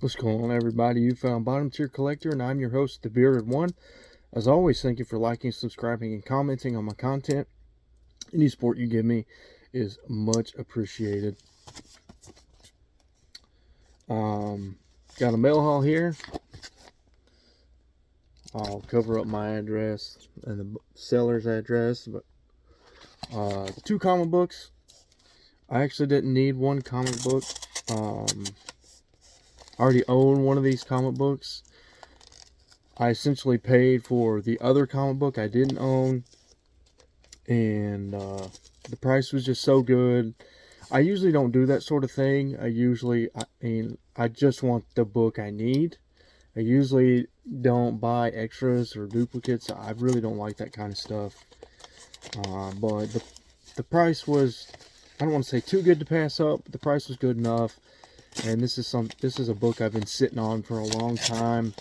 What's going on, everybody? You found Bottom Tier Collector, and I'm your host, The Bearded One. As always, thank you for liking, subscribing, and commenting on my content. Any support you give me is much appreciated. Got a mail haul here. I'll cover up my address and the seller's address, but two comic books. I actually didn't need one comic book. I already own one of these comic books. I essentially paid for the other comic book I didn't own, and the price was just so good. I usually don't do that sort of thing. I just want the book I need. I usually don't buy extras or duplicates. I really don't like that kind of stuff. But the price was, I don't want to say too good to pass up, but the price was good enough. And this is a book I've been sitting on for a long time.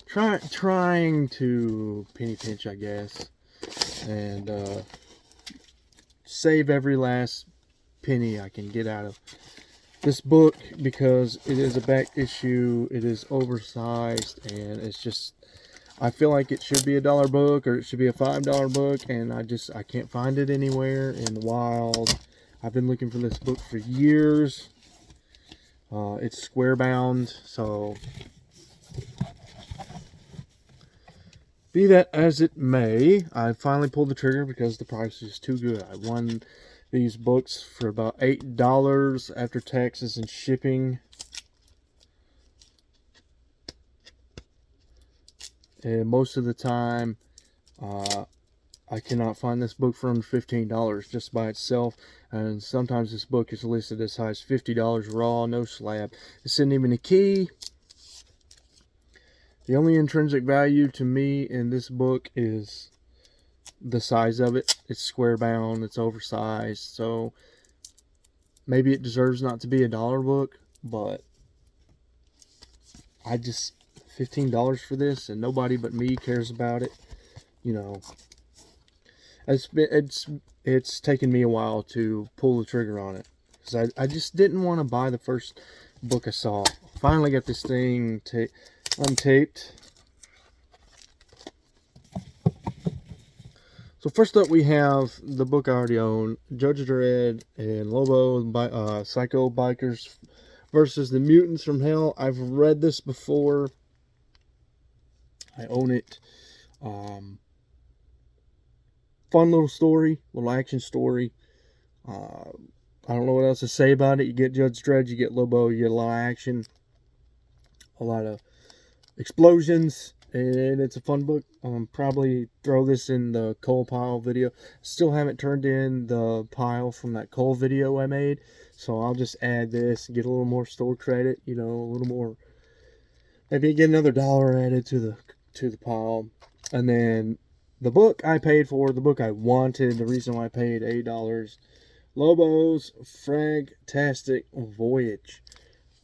Trying to penny pinch, I guess, and save every last penny I can get out of this book, because it is a back issue, it is oversized, and it's just, I feel like it should be a $1 book, or it should be a $5 book, and I can't find it anywhere in the wild. I've been looking for this book for years. It's square bound, so be that as it may, I finally pulled the trigger because the price is too good. I won these books for about $8 after taxes and shipping. And most of the time, I cannot find this book for under $15 just by itself. And sometimes this book is listed as high as $50 raw, no slab. This isn't even a key. The only intrinsic value to me in this book is the size of it. It's square bound, it's oversized, so maybe it deserves not to be a $1 book, but I just, $15 for this, and nobody but me cares about it. You know, it's taken me a while to pull the trigger on it, because I just didn't want to buy the first book I saw. Finally got this thing untaped. So first up, we have the book I already own, Judge Dredd and Lobo, Psycho Bikers versus the Mutants from Hell. I've read this before. I own it. Fun little story, little action story. I don't know what else to say about it. You get Judge Dredd, you get Lobo, you get a lot of action, a lot of explosions, and it's a fun book. Probably throw this in the Cole pile video. Still haven't turned in the pile from that Cole video I made, so I'll just add this and get a little more store credit, you know, a little more, maybe get another $1 added to the pile. And then the book I paid for, the book I wanted, the reason why I paid $8, Lobo's Fragtastic Voyage.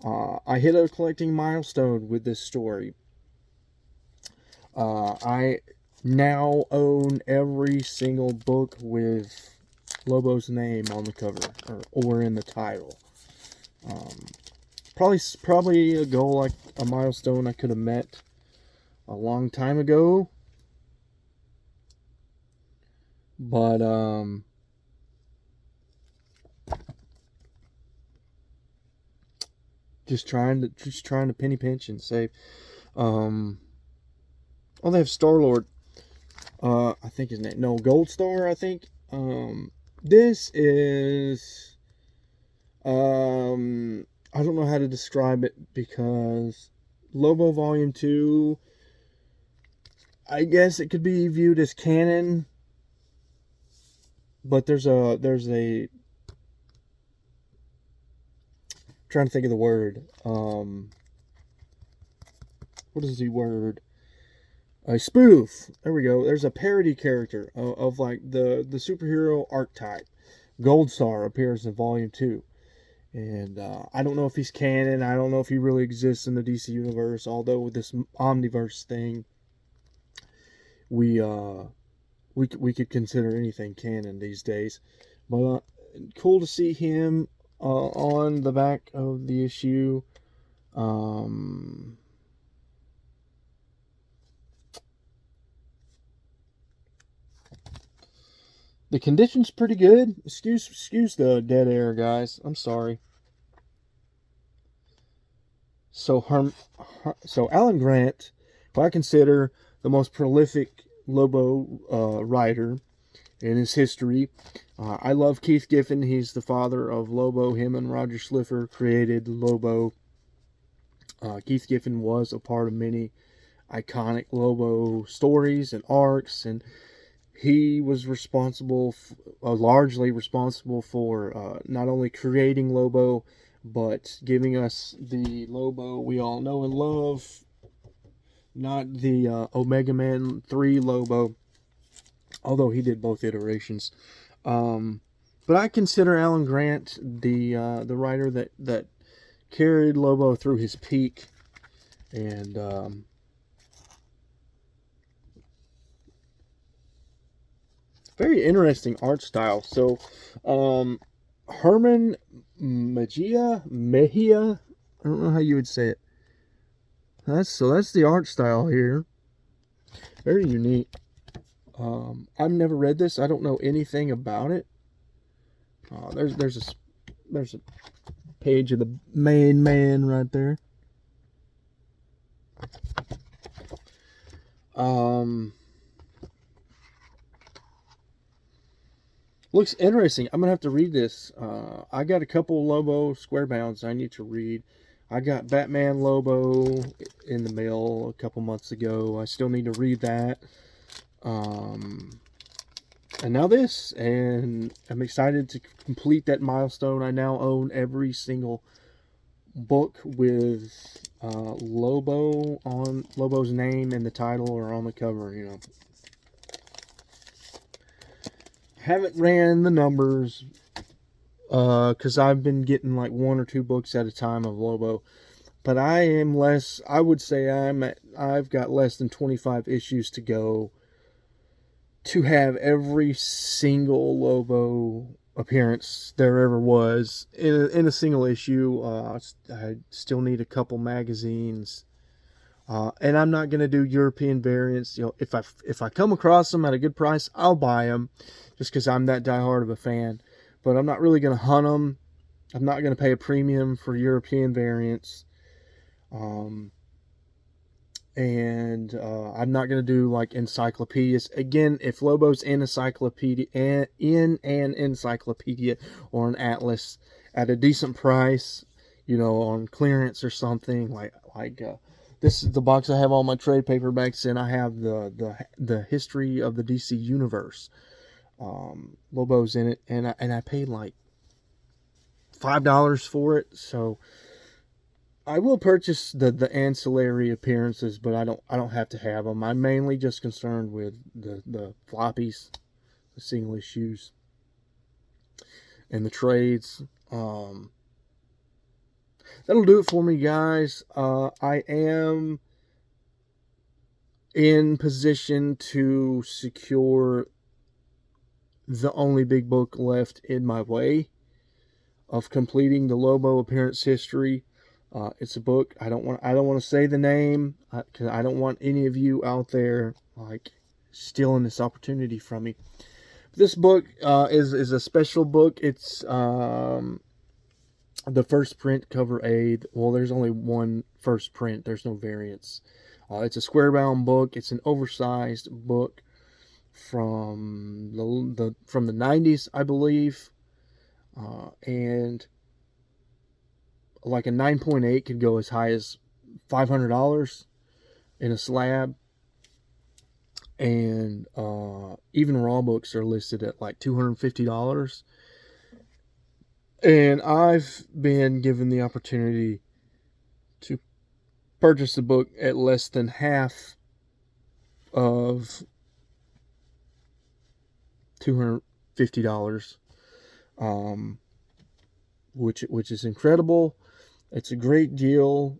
I hit a collecting milestone with this story. I now own every single book with Lobo's name on the cover, or in the title. Probably a goal, like a milestone I could have met a long time ago. But just trying to penny pinch and save. Oh, they have Star-Lord. I think his name, no, Gold Star, I think. This is, I don't know how to describe it, because Lobo Volume 2, I guess it could be viewed as canon, but there's a, trying to think of the word, what is the word? A spoof. There we go. There's a parody character of like the superhero archetype. Gold Star appears in Volume 2. And I don't know if he's canon. I don't know if he really exists in the DC universe. Although with this omniverse thing, we could consider anything canon these days. But cool to see him on the back of the issue. Um, the condition's pretty good. Excuse the dead air, guys. I'm sorry. So Alan Grant, who I consider the most prolific Lobo writer in his history. I love Keith Giffen. He's the father of Lobo. Him and Roger Slifer created Lobo. Keith Giffen was a part of many iconic Lobo stories and arcs, and he was largely responsible for not only creating Lobo, but giving us the Lobo we all know and love. Not the Omega Man 3 Lobo, although he did both iterations. But I consider Alan Grant the writer that carried Lobo through his peak, and very interesting art style. So Herman Mejia, I don't know how you would say it. That's the art style here. Very unique. I've never read this. I don't know anything about it. There's a page of the main man right there. Looks interesting. I'm gonna have to read this. I got a couple Lobo square bounds I need to read. I got Batman Lobo in the mail a couple months ago. I still need to read that. And now this, and I'm excited to complete that milestone. I now own every single book with Lobo's name in the title or on the cover, you know. Haven't ran the numbers because I've been getting like 1 or 2 books at a time of Lobo, but I would say I've got less than 25 issues to go to have every single Lobo appearance there ever was in a single issue. I still need a couple magazines, and I'm not going to do European variants. You know, if I come across them at a good price, I'll buy them, just because I'm that diehard of a fan. But I'm not really going to hunt them. I'm not going to pay a premium for European variants. And I'm not going to do like encyclopedias. Again, if Lobo's in an encyclopedia or an atlas at a decent price, you know, on clearance or something, this is the box I have all my trade paperbacks in. I have the history of the DC universe. Lobo's in it, and I paid like $5 for it, so I will purchase the ancillary appearances, but I don't have to have them. I'm mainly just concerned with the floppies, the single issues, and the trades. That'll do it for me, guys. I am in position to secure the only big book left in my way of completing the Lobo appearance history. It's a book. I don't want to say the name because I don't want any of you out there like stealing this opportunity from me. This book is a special book. It's the first print, cover A. Well, there's only one first print. There's no variants. It's a square bound book. It's an oversized book from the 90s, I believe, and like a 9.8 could go as high as $500 in a slab, and even raw books are listed at like $250. And I've been given the opportunity to purchase the book at less than half of $250, which is incredible. It's a great deal.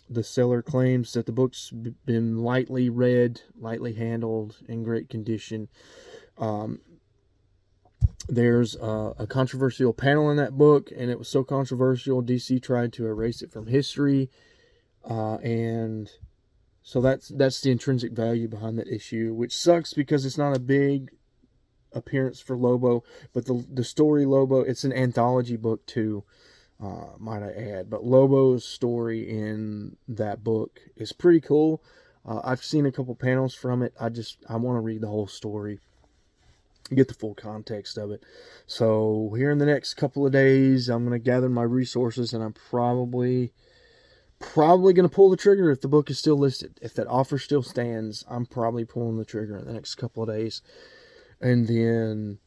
The seller claims that the book's been lightly read, lightly handled, in great condition. There's a controversial panel in that book, and it was so controversial, DC tried to erase it from history. And so that's the intrinsic value behind that issue, which sucks because it's not a big appearance for Lobo, but the story Lobo, it's an anthology book too, might I add. But Lobo's story in that book is pretty cool. I've seen a couple panels from it. I want to read the whole story, get the full context of it. So here in the next couple of days, I'm going to gather my resources, and I'm probably going to pull the trigger if the book is still listed. If that offer still stands, I'm probably pulling the trigger in the next couple of days. And then,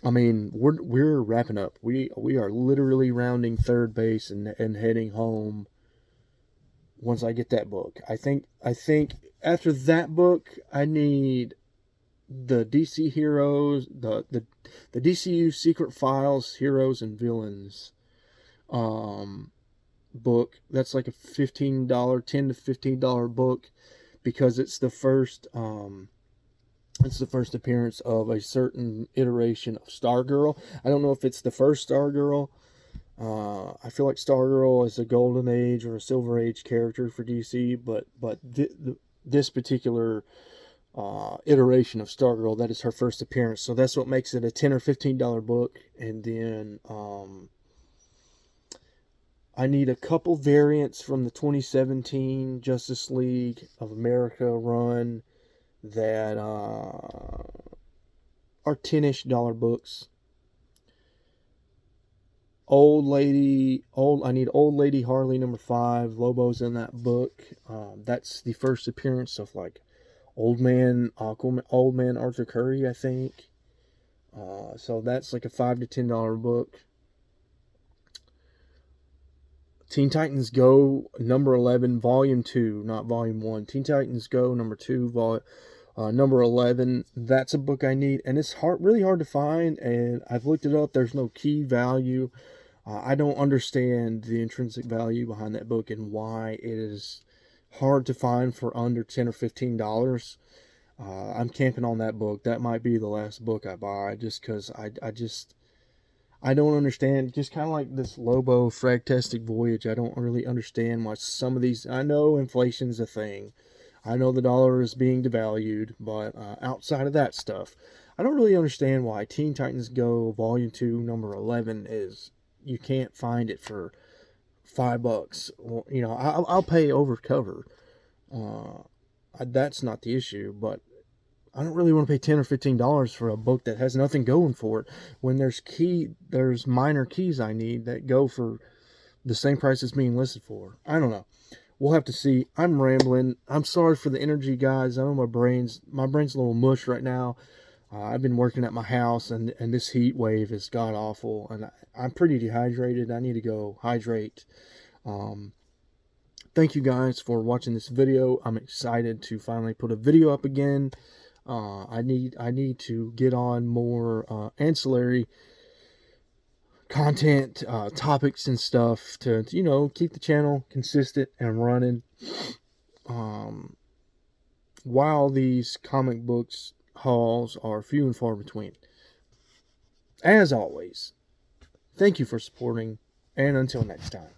I mean, we're wrapping up. We are literally rounding third base and heading home once I get that book. I think after that book, I need the DC heroes, the DCU Secret Files heroes and villains book. That's like a $10 to $15 book, because it's the first appearance of a certain iteration of Stargirl. I don't know if it's the first Stargirl. I feel like Stargirl is a golden age or a silver age character for DC, but this particular iteration of Stargirl, that is her first appearance. So that's what makes it a $10 or $15 book. And then I need a couple variants from the 2017 Justice League of America run that are $10-ish books. I need Old Lady Harley number 5. Lobo's in that book. That's the first appearance of like Old Man Arthur Curry, I think. So that's like a $5 to $10 book. Teen Titans Go number 11, volume 2, not volume 1. Teen Titans Go number 2, number 11. That's a book I need, and it's really hard to find, and I've looked it up. There's no key value. I don't understand the intrinsic value behind that book and why it is hard to find for under $10 or $15. I'm camping on that book. That might be the last book I buy, just because I don't understand. Just kind of like this Lobo Fragtastic Voyage, I don't really understand why some of these. I know inflation's a thing. I know the dollar is being devalued, but outside of that stuff, I don't really understand why Teen Titans Go Volume 2, number 11 is. You can't find it for $5. Well, I'll pay over cover. That's not the issue, but I don't really want to pay $10 or $15 for a book that has nothing going for it, when there's minor keys I need that go for the same price it's being listed for. I don't know. We'll have to see. I'm rambling. I'm sorry for the energy, guys. I know my brain's a little mush right now. I've been working at my house, and this heat wave is god awful, and I'm pretty dehydrated. I need to go hydrate. Thank you guys for watching this video. I'm excited to finally put a video up again. I need to get on more ancillary content, topics and stuff to keep the channel consistent and running. While these comic books hauls are few and far between. As always, thank you for supporting, and until next time.